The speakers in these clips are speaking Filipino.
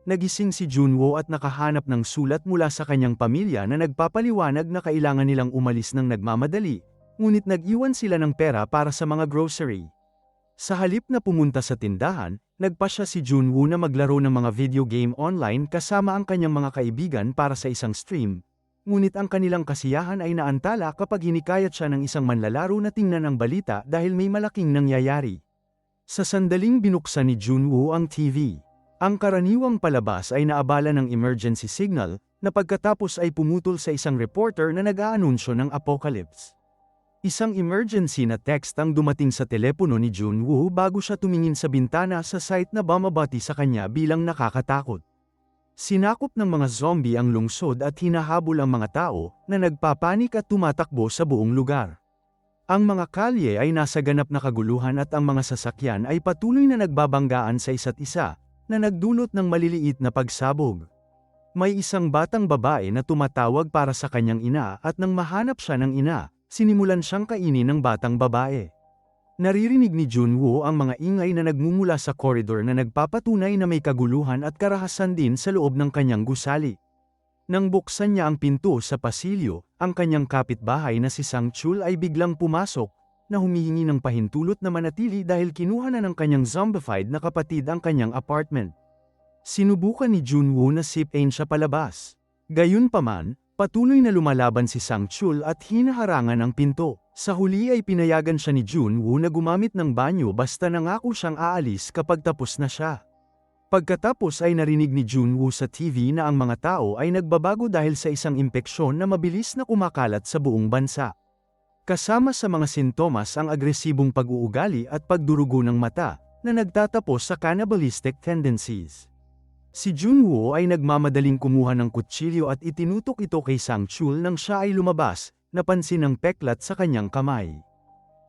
nagising si Junwoo at nakahanap ng sulat mula sa kanyang pamilya na nagpapaliwanag na kailangan nilang umalis ng nagmamadali, ngunit nag-iwan sila ng pera para sa mga grocery. Sa halip na pumunta sa tindahan, nagpasya si Junwoo na maglaro ng mga video game online kasama ang kanyang mga kaibigan para sa isang stream, ngunit ang kanilang kasiyahan ay naantala kapag hinikayat siya ng isang manlalaro na tingnan ang balita dahil may malaking nangyayari. Sa sandaling binuksan ni Junwoo ang TV, ang karaniwang palabas ay naabala ng emergency signal, na pagkatapos ay pumutol sa isang reporter na nag-aanunsyo ng apocalypse. Isang emergency na text ang dumating sa telepono ni Junwoo bago siya tumingin sa bintana sa site na bumabati sa kanya bilang nakakatakot. Sinakop ng mga zombie ang lungsod at hinahabol ang mga tao, na nagpapanik at tumatakbo sa buong lugar. Ang mga kalye ay nasa ganap na kaguluhan at ang mga sasakyan ay patuloy na nagbabanggaan sa isa't isa, na nagdulot ng maliliit na pagsabog. May isang batang babae na tumatawag para sa kanyang ina at nang mahanap siya ng ina, sinimulan siyang kainin ng batang babae. Naririnig ni Junwoo ang mga ingay na nagmumula sa koridor na nagpapatunay na may kaguluhan at karahasan din sa loob ng kanyang gusali. Nang buksan niya ang pinto sa pasilyo, ang kanyang kapitbahay na si Sang-chul ay biglang pumasok, na humihingi ng pahintulot na manatili dahil kinuha na ng kanyang zombified na kapatid ang kanyang apartment. Sinubukan ni Junwoo na sipin siya palabas. Gayunpaman, patuloy na lumalaban si Sang-chul at hinaharangan ang pinto. Sa huli ay pinayagan siya ni Junwoo na gumamit ng banyo basta nangako siyang aalis kapag tapos na siya. Pagkatapos ay narinig ni Junwoo sa TV na ang mga tao ay nagbabago dahil sa isang impeksyon na mabilis na kumakalat sa buong bansa. Kasama sa mga sintomas ang agresibong pag-uugali at pagdurugo ng mata, na nagtatapos sa cannibalistic tendencies. Si Junwoo ay nagmamadaling kumuha ng kutsilyo at itinutok ito kay Sang-chul nang siya ay lumabas, napansin ng peklat sa kanyang kamay.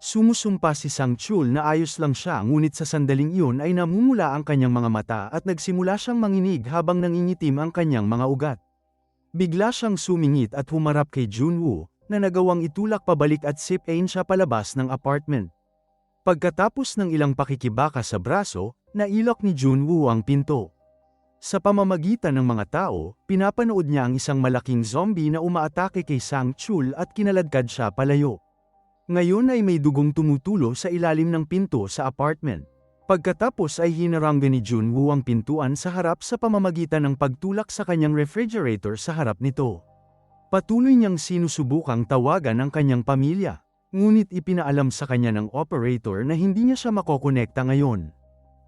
Sumusumpa si Sang-chul na ayos lang siya ngunit sa sandaling iyon ay namumula ang kanyang mga mata at nagsimula siyang manginig habang nangingitim ang kanyang mga ugat. Bigla siyang sumingit at humarap kay Junwoo, na nagawang itulak pabalik at sipin siya palabas ng apartment. Pagkatapos ng ilang pakikibaka sa braso, nailak ni Junwoo ang pinto. Sa pamamagitan ng mga tao, pinapanood niya ang isang malaking zombie na umaatake kay Sang-chul at kinaladkad siya palayo. Ngayon ay may dugong tumutulo sa ilalim ng pinto sa apartment. Pagkatapos ay hinaranggan ni Junwoo ang pintuan sa harap sa pamamagitan ng pagtulak sa kanyang refrigerator sa harap nito. Patuloy niyang sinusubukang tawagan ang kanyang pamilya, ngunit ipinaalam sa kanya ng operator na hindi niya siya makokonekta ngayon.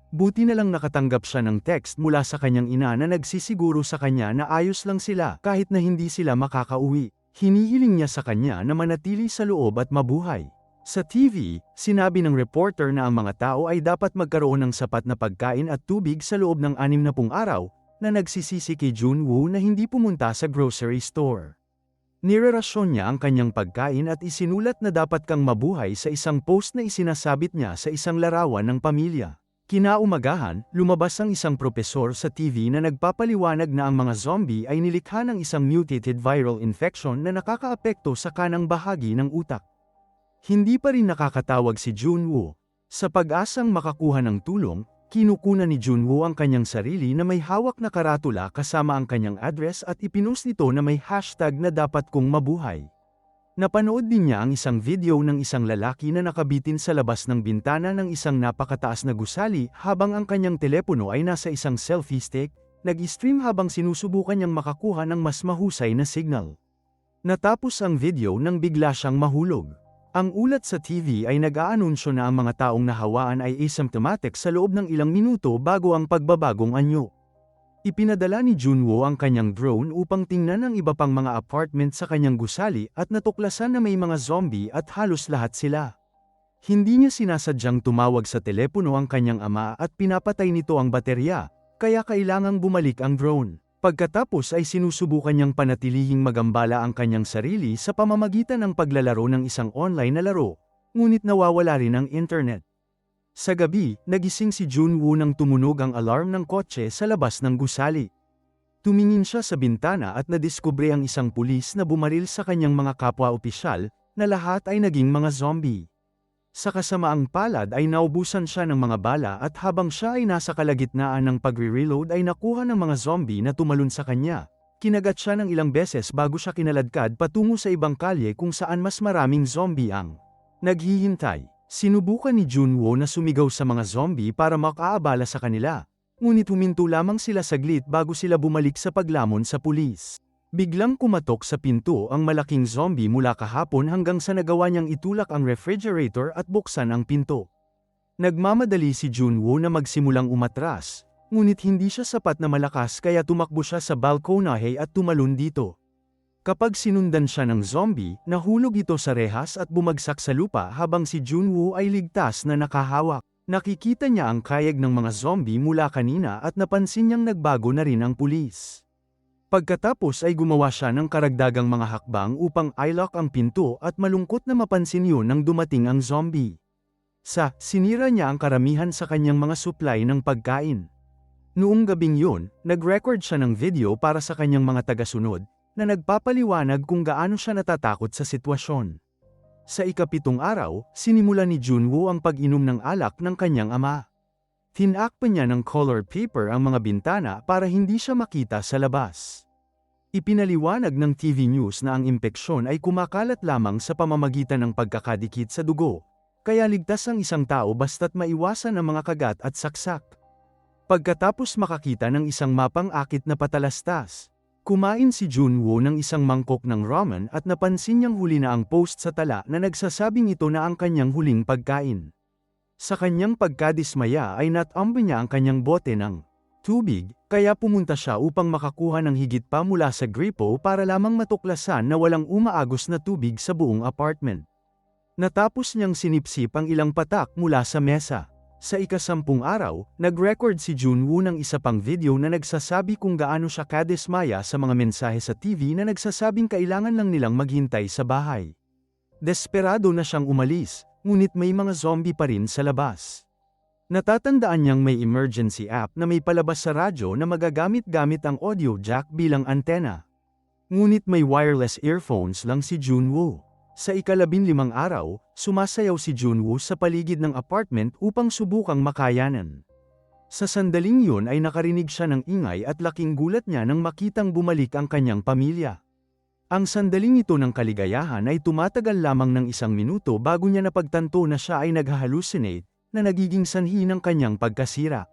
Buti na lang nakatanggap siya ng text mula sa kanyang ina na nagsisiguro sa kanya na ayos lang sila kahit na hindi sila makakauwi. Hinihiling niya sa kanya na manatili sa loob at mabuhay. Sa TV, sinabi ng reporter na ang mga tao ay dapat magkaroon ng sapat na pagkain at tubig sa loob ng 60 araw, na nagsisisi kay Junwoo na hindi pumunta sa grocery store. Nirerasyon niya ang kanyang pagkain at isinulat na dapat kang mabuhay sa isang post na isinasabit niya sa isang larawan ng pamilya. Kinaumagahan, lumabas ang isang propesor sa TV na nagpapaliwanag na ang mga zombie ay nilikha ng isang mutated viral infection na nakakaapekto sa kanang bahagi ng utak. Hindi pa rin nakakatawag si Junwoo. Sa pag-asang makakuha ng tulong, kinukunan ni Junwoo ang kanyang sarili na may hawak na karatula kasama ang kanyang address at ipinost nito na may hashtag na dapat kong mabuhay. Napanood din niya ang isang video ng isang lalaki na nakabitin sa labas ng bintana ng isang napakataas na gusali habang ang kanyang telepono ay nasa isang selfie stick, nag-stream habang sinusubukan niyang makakuha ng mas mahusay na signal. Natapos ang video nang bigla siyang mahulog. Ang ulat sa TV ay nag-aanunsyo na ang mga taong nahawaan ay asymptomatic sa loob ng ilang minuto bago ang pagbabagong anyo. Ipinadala ni Junwoo ang kanyang drone upang tingnan ang iba pang mga apartment sa kanyang gusali at natuklasan na may mga zombie at halos lahat sila. Hindi niya sinasadyang tumawag sa telepono ang kanyang ama at pinapatay nito ang baterya, kaya kailangang bumalik ang drone. Pagkatapos ay sinusubukan niyang panatilihing magambala ang kanyang sarili sa pamamagitan ng paglalaro ng isang online na laro, ngunit nawawala rin ang internet. Sa gabi, nagising si Junwoo nang tumunog ang alarm ng kotse sa labas ng gusali. Tumingin siya sa bintana at nadiskubre ang isang pulis na bumaril sa kanyang mga kapwa-opisyal, na lahat ay naging mga zombie. Sa kasamaang palad ay naubusan siya ng mga bala at habang siya ay nasa kalagitnaan ng pagre-reload ay nakuha ng mga zombie na tumalon sa kanya. Kinagat siya ng ilang beses bago siya kinaladkad patungo sa ibang kalye kung saan mas maraming zombie ang naghihintay. Sinubukan ni Junwoo na sumigaw sa mga zombie para makaabala sa kanila. Ngunit huminto lamang sila saglit bago sila bumalik sa paglamon sa pulis. Biglang kumatok sa pinto ang malaking zombie mula kahapon hanggang sa nagawa niyang itulak ang refrigerator at buksan ang pinto. Nagmamadali si Junwoo na magsimulang umatras, ngunit hindi siya sapat na malakas kaya tumakbo siya sa balkonahe at tumalon dito. Kapag sinundan siya ng zombie, nahulog ito sa rehas at bumagsak sa lupa habang si Junwoo ay ligtas na nakahawak. Nakikita niya ang kayag ng mga zombie mula kanina at napansin niyang nagbago na rin ang pulis. Pagkatapos ay gumawa siya ng karagdagang mga hakbang upang i-lock ang pinto at malungkot na mapansin yun nang dumating ang zombie. Sinira niya ang karamihan sa kanyang mga supply ng pagkain. Noong gabing yun, nag-record siya ng video para sa kanyang mga tagasunod, na nagpapaliwanag kung gaano siya natatakot sa sitwasyon. Sa ika-7 araw, sinimulan ni Junwoo ang pag-inom ng alak ng kanyang ama. Tinakpan niya ng color paper ang mga bintana para hindi siya makita sa labas. Ipinaliwanag ng TV News na ang impeksyon ay kumakalat lamang sa pamamagitan ng pagkakadikit sa dugo, kaya ligtas ang isang tao basta't maiwasan ang mga kagat at saksak. Pagkatapos makakita ng isang mapang akit na patalastas, kumain si Junwoo ng isang mangkok ng ramen at napansin niyang huli na ang post sa tala na nagsasabing ito na ang kanyang huling pagkain. Sa kanyang pagkadismaya ay natambo niya ang kanyang bote ng tubig, kaya pumunta siya upang makakuha ng higit pa mula sa gripo para lamang matuklasan na walang umaagos na tubig sa buong apartment. Natapos niyang sinipsip ang ilang patak mula sa mesa. Sa ika-10 araw, nag-record si Junwoo ng isa pang video na nagsasabi kung gaano siya kadismaya sa mga mensahe sa TV na nagsasabing kailangan lang nilang maghintay sa bahay. Desperado na siyang umalis, ngunit may mga zombie pa rin sa labas. Natatandaan niyang may emergency app na may palabas sa radyo na magagamit-gamit ang audio jack bilang antena. Ngunit may wireless earphones lang si Junwoo. Sa ika-15 araw, sumasayaw si Junwoo sa paligid ng apartment upang subukang makayanan. Sa sandaling yun ay nakarinig siya ng ingay at laking gulat niya nang makitang bumalik ang kanyang pamilya. Ang sandaling ito ng kaligayahan ay tumatagal lamang ng 1 minuto bago niya napagtanto na siya ay nag-hallucinate, na nagiging sanhi ng kanyang pagkasira.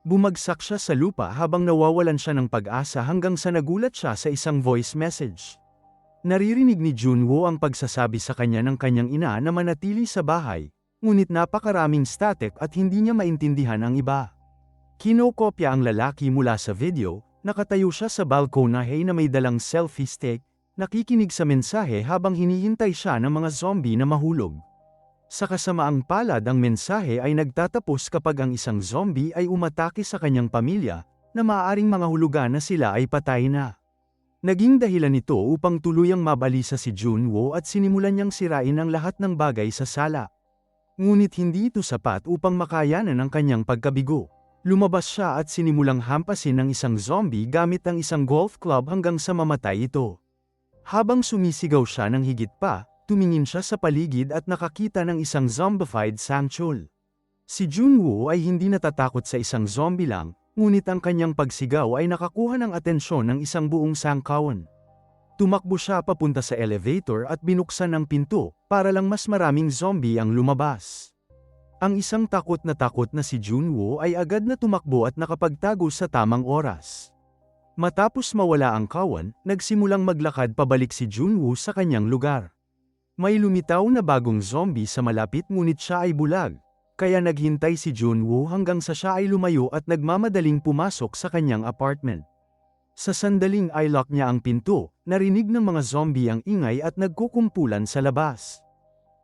Bumagsak siya sa lupa habang nawawalan siya ng pag-asa hanggang sa nagulat siya sa isang voice message. Naririnig ni Junwoo ang pagsasabi sa kanya ng kanyang ina na manatili sa bahay, ngunit napakaraming static at hindi niya maintindihan ang iba. Kinokopya ang lalaki mula sa video, nakatayo siya sa balkonahe na may dalang selfie stick, nakikinig sa mensahe habang hinihintay siya ng mga zombie na mahulog. Sa kasamaang palad ang mensahe ay nagtatapos kapag ang isang zombie ay umatake sa kanyang pamilya, na maaaring mga hulugan na sila ay patay na. Naging dahilan nito upang tuluyang mabalisa si Junwoo at sinimulan niyang sirain ang lahat ng bagay sa sala. Ngunit hindi ito sapat upang makayanan ang kanyang pagkabigo. Lumabas siya at sinimulang hampasin ng isang zombie gamit ang isang golf club hanggang sa mamatay ito. Habang sumisigaw siya ng higit pa, tumingin siya sa paligid at nakakita ng isang zombified sangchul. Si Junwoo ay hindi natatakot sa isang zombie lang, ngunit ang kanyang pagsigaw ay nakakuha ng atensyon ng isang buong sangkawan. Tumakbo siya papunta sa elevator at binuksan ang pinto, para lang mas maraming zombie ang lumabas. Ang isang takot na si Junwoo ay agad na tumakbo at nakapagtago sa tamang oras. Matapos mawala ang kawan, nagsimulang maglakad pabalik si Junwoo sa kanyang lugar. May lumitaw na bagong zombie sa malapit ngunit siya ay bulag, kaya naghintay si Junwoo hanggang sa siya ay lumayo at nagmamadaling pumasok sa kanyang apartment. Sa sandaling i-lock niya ang pinto, narinig ng mga zombie ang ingay at nagkukumpulan sa labas.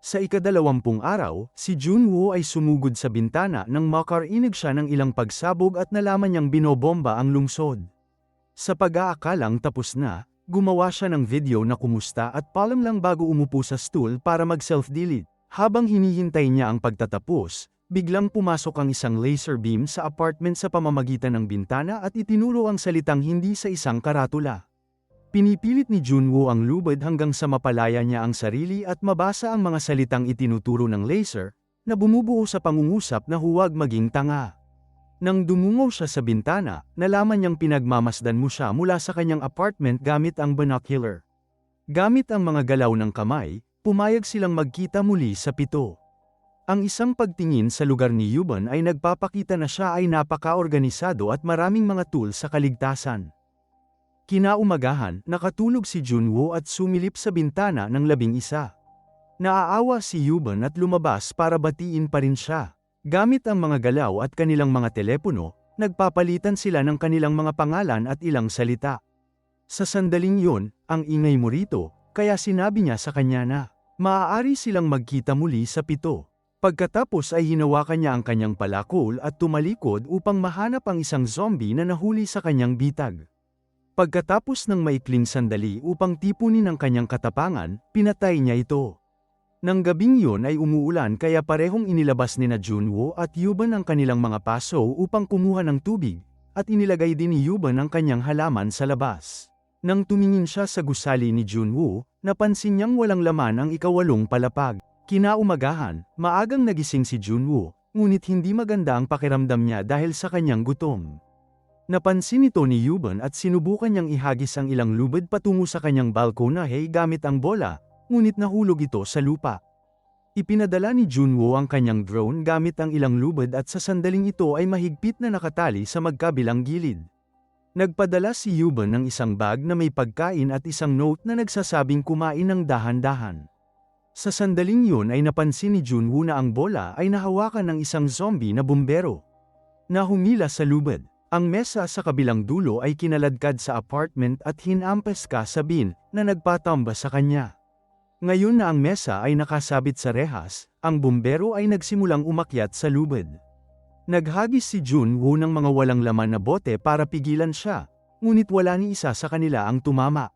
Sa ika-20 araw, si Junwoo ay sumugod sa bintana nang makarinig siya ng ilang pagsabog at nalaman niyang binobomba ang lungsod. Sa pag-aakalang tapos na, gumawa siya ng video na kumusta at paalam lang bago umupo sa stool para mag-self-delete. Habang hinihintay niya ang pagtatapos, biglang pumasok ang isang laser beam sa apartment sa pamamagitan ng bintana at itinuro ang salitang hindi sa isang karatula. Pinipilit ni Junwoo ang lubid hanggang sa mapalaya niya ang sarili at mabasa ang mga salitang itinuturo ng laser, na bumubuo sa pangungusap na huwag maging tanga. Nang dumungaw siya sa bintana, nalaman niyang pinagmamasdan mo siya mula sa kanyang apartment gamit ang binocular. Gamit ang mga galaw ng kamay, pumayag silang magkita muli sa 7. Ang isang pagtingin sa lugar ni Yuban ay nagpapakita na siya ay napaka-organisado at maraming mga tools sa kaligtasan. Kinaumagahan, nakatulog si Junwoo at sumilip sa bintana ng 11. Naaawa si Yuban at lumabas para batiin pa rin siya. Gamit ang mga galaw at kanilang mga telepono, nagpapalitan sila ng kanilang mga pangalan at ilang salita. Sa sandaling yun, ang ingay mo rito, kaya sinabi niya sa kanya na, maaari silang magkita muli sa 7. Pagkatapos ay hinawakan niya ang kanyang palakol at tumalikod upang mahanap ang isang zombie na nahuli sa kanyang bitag. Pagkatapos ng maikling sandali upang tipunin ang kanyang katapangan, pinatay niya ito. Nang gabing yun ay umuulan kaya parehong inilabas ni Junwoo at Yuban ang kanilang mga paso upang kumuha ng tubig, at inilagay din ni Yuban ang kanyang halaman sa labas. Nang tumingin siya sa gusali ni Junwoo, napansin niyang walang laman ang 8 palapag. Kinaumagahan, maagang nagising si Junwoo, ngunit hindi maganda ang pakiramdam niya dahil sa kanyang gutom. Napansin ito ni Yuban at sinubukan niyang ihagis ang ilang lubid patungo sa kanyang balkonahe gamit ang bola, ngunit nahulog ito sa lupa. Ipinadala ni Junwoo ang kanyang drone gamit ang ilang lubid at sa sandaling ito ay mahigpit na nakatali sa magkabilang gilid. Nagpadala si Yuban ng isang bag na may pagkain at isang note na nagsasabing kumain ng dahan-dahan. Sa sandaling yun ay napansin ni Junwoo na ang bola ay nahawakan ng isang zombie na bumbero na humila sa lubid. Ang mesa sa kabilang dulo ay kinaladkad sa apartment at hinampas ka sa bin na nagpatamba sa kanya. Ngayon na ang mesa ay nakasabit sa rehas, ang bumbero ay nagsimulang umakyat sa lubid. Naghagis si Junwoo ng mga walang laman na bote para pigilan siya, ngunit wala ni isa sa kanila ang tumama.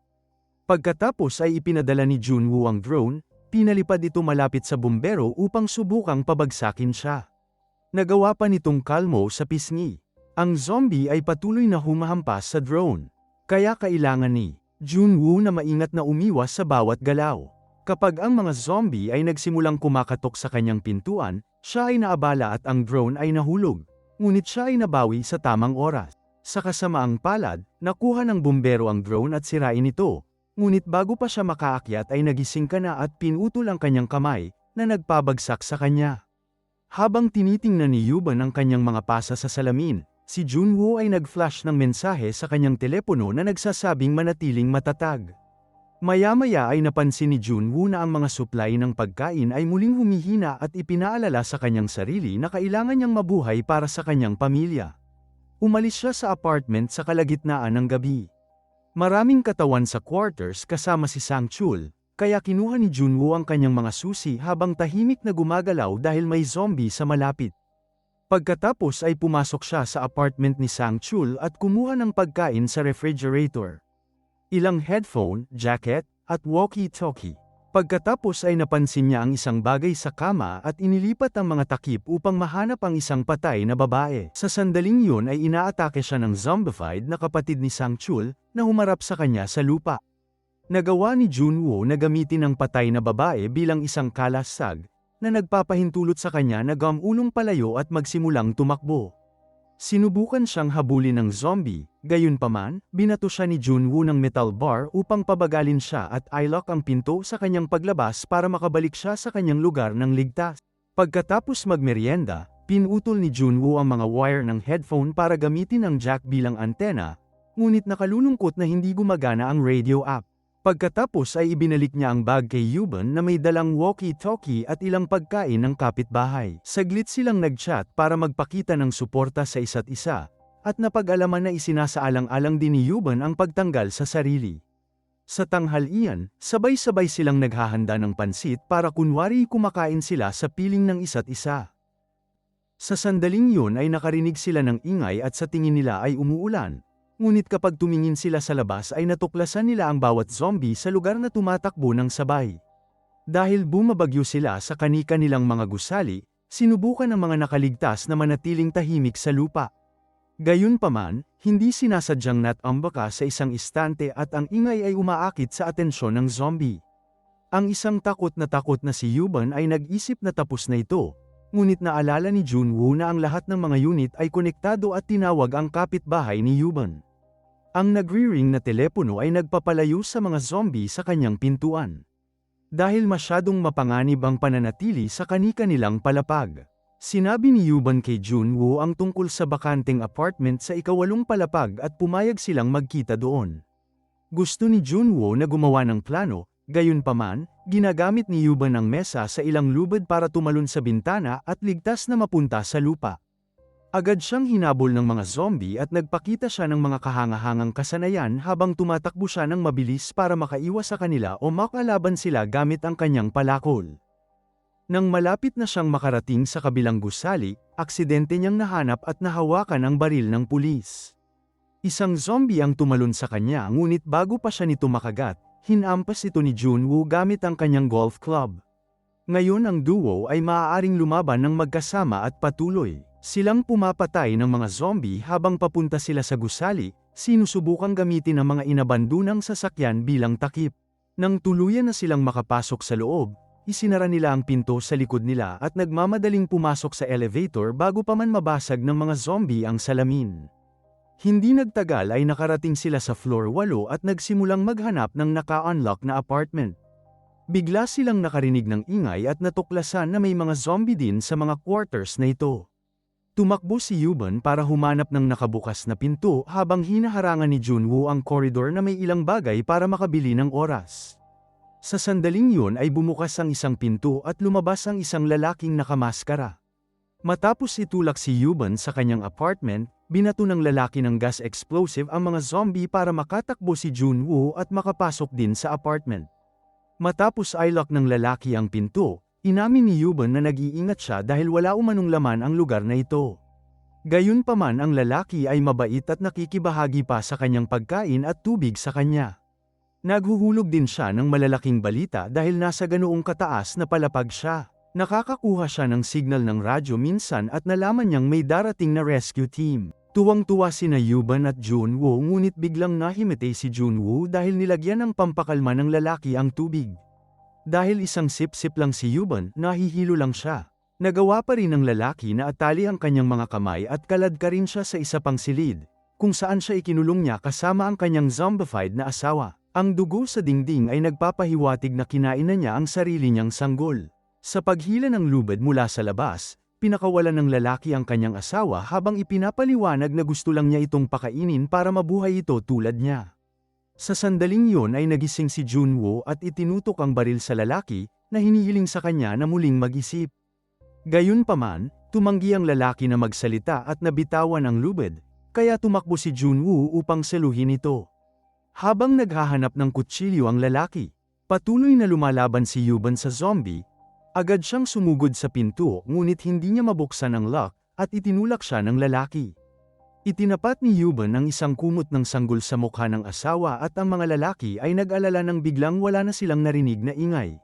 Pagkatapos ay ipinadala ni Junwoo ang drone, pinalipad ito malapit sa bumbero upang subukang pabagsakin siya. Nagawa pa nitong kalmo sa pisngi. Ang zombie ay patuloy na humahampas sa drone. Kaya kailangan ni Junwoo na maingat na umiwas sa bawat galaw. Kapag ang mga zombie ay nagsimulang kumakatok sa kanyang pintuan, siya ay naabala at ang drone ay nahulog. Ngunit siya ay nabawi sa tamang oras. Sa kasamaang palad, nakuha ng bumbero ang drone at sirain ito. Ngunit bago pa siya makaakyat ay nagising ka na at pinutol ang kanyang kamay, na nagpabagsak sa kanya. Habang tinitingnan ni Yuban ang kanyang mga pasa sa salamin, si Junwoo ay nag-flash ng mensahe sa kanyang telepono na nagsasabing manatiling matatag. Maya-maya ay napansin ni Junwoo na ang mga supply ng pagkain ay muling humihina at ipinaalala sa kanyang sarili na kailangan niyang mabuhay para sa kanyang pamilya. Umalis siya sa apartment sa kalagitnaan ng gabi. Maraming katawan sa quarters kasama si Sang-chul, kaya kinuha ni Junwoo ang kanyang mga susi habang tahimik na gumagalaw dahil may zombie sa malapit. Pagkatapos ay pumasok siya sa apartment ni Sang-chul at kumuha ng pagkain sa refrigerator. Ilang headphone, jacket, at walkie-talkie. Pagkatapos ay napansin niya ang isang bagay sa kama at inilipat ang mga takip upang mahanap ang isang patay na babae. Sa sandaling yun ay inaatake siya ng zombified na kapatid ni Sang-chul na humarap sa kanya sa lupa. Nagawa ni Junwoo na gamitin ang patay na babae bilang isang kalasag, na nagpapahintulot sa kanya na gumulong palayo at magsimulang tumakbo. Sinubukan siyang habulin ng zombie, gayunpaman, binato siya ni Junwoo ng metal bar upang pabagalin siya at ilock ang pinto sa kanyang paglabas para makabalik siya sa kanyang lugar ng ligtas. Pagkatapos magmeryenda, pinutol ni Junwoo ang mga wire ng headphone para gamitin ang jack bilang antena, ngunit nakalulungkot na hindi gumagana ang radio app. Pagkatapos ay ibinalik niya ang bag kay Yuban na may dalang walkie-talkie at ilang pagkain ng kapitbahay. Saglit silang nag-chat para magpakita ng suporta sa isa't isa, at napag-alaman na isinasaalang-alang din ni Yuban ang pagtanggal sa sarili. Sa tanghalian, sabay-sabay silang naghahanda ng pansit para kunwari kumakain sila sa piling ng isa't isa. Sa sandaling yun ay nakarinig sila ng ingay at sa tingin nila ay umuulan. Ngunit kapag tumingin sila sa labas ay natuklasan nila ang bawat zombie sa lugar na tumatakbo ng sabay. Dahil bumabagyo sila sa kani-kanilang mga gusali, sinubukan ng mga nakaligtas na manatiling tahimik sa lupa. Gayunpaman, hindi sinasadyang natambaka sa isang istante at ang ingay ay umaakit sa atensyon ng zombie. Ang isang takot na si Yuban ay nag-isip na tapos na ito, ngunit naalala ni Junwoo na ang lahat ng mga unit ay konektado at tinawag ang kapitbahay ni Yuban. Ang nagri-ring na telepono ay nagpapalayo sa mga zombie sa kanyang pintuan. Dahil masyadong mapanganib ang pananatili sa kani-kanilang palapag. Sinabi ni Yuban kay Junwoo ang tungkol sa bakanteng apartment sa ika-8 palapag at pumayag silang magkita doon. Gusto ni Junwoo na gumawa ng plano, gayunpaman, ginagamit ni Yuban ang mesa sa ilang lubid para tumalon sa bintana at ligtas na mapunta sa lupa. Agad siyang hinabol ng mga zombie at nagpakita siya ng mga kahangahangang kasanayan habang tumatakbo siya ng mabilis para makaiwas sa kanila o makalaban sila gamit ang kanyang palakol. Nang malapit na siyang makarating sa kabilang gusali, aksidente niyang nahanap at nahawakan ang baril ng pulis. Isang zombie ang tumalon sa kanya ngunit bago pa siya nito makagat, hinampas ito ni Junwoo gamit ang kanyang golf club. Ngayon ang duo ay maaaring lumaban ng magkasama at patuloy. Silang pumapatay ng mga zombie habang papunta sila sa gusali, sinusubukang gamitin ang mga inabandunang sasakyan bilang takip. Nang tuluyan na silang makapasok sa loob, isinara nila ang pinto sa likod nila at nagmamadaling pumasok sa elevator bago pa man mabasag ng mga zombie ang salamin. Hindi nagtagal ay nakarating sila sa floor 8 at nagsimulang maghanap ng naka-unlock na apartment. Bigla silang nakarinig ng ingay at natuklasan na may mga zombie din sa mga quarters na ito. Tumakbo si Yuban para humanap ng nakabukas na pinto habang hinaharangan ni Junwoo ang koridor na may ilang bagay para makabili ng oras. Sa sandaling yun ay bumukas ang isang pinto at lumabas ang isang lalaking nakamaskara. Matapos itulak si Yuban sa kanyang apartment, binato ng lalaki ng gas explosive ang mga zombie para makatakbo si Junwoo at makapasok din sa apartment. Matapos i-lock ng lalaki ang pinto, inamin ni Yuban na nag-iingat siya dahil wala umanong laman ang lugar na ito. Gayunpaman ang lalaki ay mabait at nakikibahagi pa sa kanyang pagkain at tubig sa kanya. Naghuhulog din siya ng malalaking balita dahil nasa ganoong kataas na palapag siya. Nakakakuha siya ng signal ng radyo minsan at nalaman niyang may darating na rescue team. Tuwang-tuwa sina Yuban at Junwoo ngunit biglang nahimete si Junwoo dahil nilagyan ng pampakalma ng lalaki ang tubig. Dahil isang sip-sip lang si Yuban, nahihilo lang siya. Nagawa pa rin ng lalaki na atali ang kanyang mga kamay at kaladka rin siya sa isa pang silid, kung saan siya ikinulong niya kasama ang kanyang zombified na asawa. Ang dugo sa dingding ay nagpapahiwatig na kinain na niya ang sarili niyang sanggol. Sa paghila ng lubid mula sa labas, pinakawalan ng lalaki ang kanyang asawa habang ipinapaliwanag na gusto lang niya itong pakainin para mabuhay ito tulad niya. Sa sandaling yon ay nagising si Junwoo at itinutok ang baril sa lalaki, na hinihiling sa kanya na muling mag-isip. Gayunpaman, tumanggi ang lalaki na magsalita at nabitawan ang lubid, kaya tumakbo si Junwoo upang saluhin ito. Habang naghahanap ng kutsilyo ang lalaki, patuloy na lumalaban si Yuban sa zombie, agad siyang sumugod sa pinto ngunit hindi niya mabuksan ang lock at itinulak siya ng lalaki. Itinapat ni Yuban ang isang kumot ng sanggol sa mukha ng asawa at ang mga lalaki ay nag-alala nang biglang wala na silang narinig na ingay.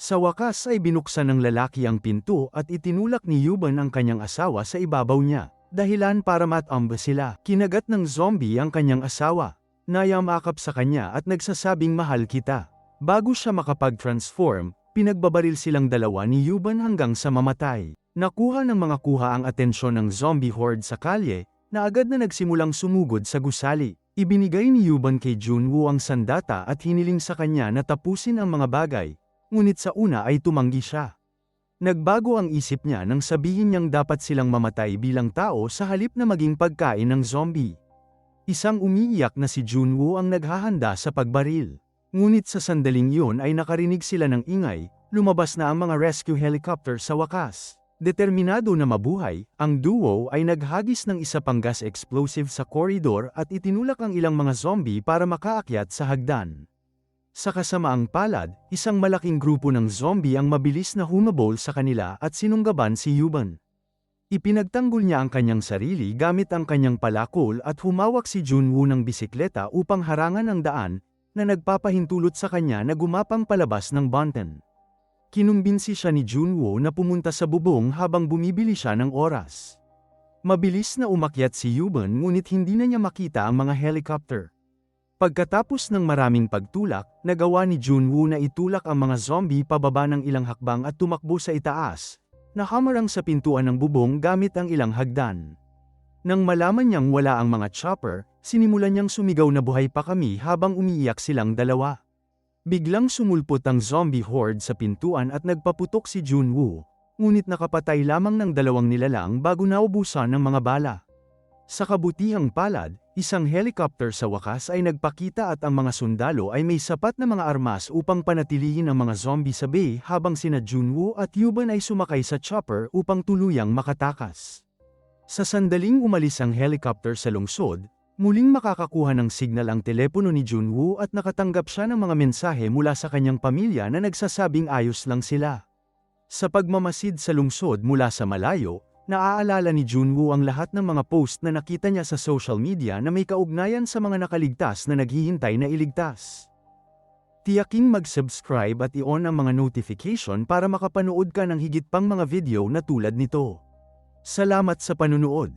Sa wakas ay binuksan ng lalaki ang pinto at itinulak ni Yuban ang kanyang asawa sa ibabaw niya, dahilan para matamba sila. Kinagat ng zombie ang kanyang asawa, nayamakap sa kanya at nagsasabing mahal kita. Bago siya makapag-transform, pinagbabaril silang dalawa ni Yuban hanggang sa mamatay. Nakuha ng mga kuha ang atensyon ng zombie horde sa kalye, na agad na nagsimulang sumugod sa gusali. Ibinigay ni Yuban kay Junwoo ang sandata at hiniling sa kanya na tapusin ang mga bagay, ngunit sa una ay tumanggi siya. Nagbago ang isip niya nang sabihin niyang dapat silang mamatay bilang tao sa halip na maging pagkain ng zombie. Isang umiiyak na si Junwoo ang naghahanda sa pagbaril. Ngunit sa sandaling yun ay nakarinig sila ng ingay, lumabas na ang mga rescue helicopter sa wakas. Determinado na mabuhay, ang duo ay naghagis ng isa pang gas explosive sa koridor at itinulak ang ilang mga zombie para makaakyat sa hagdan. Sa kasamaang palad, isang malaking grupo ng zombie ang mabilis na humabol sa kanila at sinunggaban si Yuban. Ipinagtanggol niya ang kanyang sarili gamit ang kanyang palakol at humawak si Junwoo ng bisikleta upang harangan ang daan, na nagpapahintulot sa kanya na gumapang palabas ng Bunten. Kinumbinsi siya ni Junwoo na pumunta sa bubong habang bumibili siya ng oras. Mabilis na umakyat si Yuban ngunit hindi na niya makita ang mga helicopter. Pagkatapos ng maraming pagtulak, nagawa ni Junwoo na itulak ang mga zombie pababa ng ilang hakbang at tumakbo sa itaas, na hamarang sa pintuan ng bubong gamit ang ilang hagdan. Nang malaman niyang wala ang mga chopper, sinimulan niyang sumigaw na buhay pa kami habang umiiyak silang dalawa. Biglang sumulpot ang zombie horde sa pintuan at nagpaputok si Junwoo. Ngunit nakapatay lamang ng 2 nilalang bago naubusan ng mga bala. Sa kabutihang palad, isang helicopter sa wakas ay nagpakita at ang mga sundalo ay may sapat na mga armas upang panatilihin ang mga zombie sa bay habang sina Junwoo at Yuban ay sumakay sa chopper upang tuluyang makatakas. Sa sandaling umalis ang helicopter sa lungsod, muling makakakuha ng signal ang telepono ni Junwoo at nakatanggap siya ng mga mensahe mula sa kanyang pamilya na nagsasabing ayos lang sila. Sa pagmamasid sa lungsod mula sa malayo, naaalala ni Junwoo ang lahat ng mga post na nakita niya sa social media na may kaugnayan sa mga nakaligtas na naghihintay na iligtas. Tiyaking mag-subscribe at i-on ang mga notification para makapanood ka ng higit pang mga video na tulad nito. Salamat sa panunood.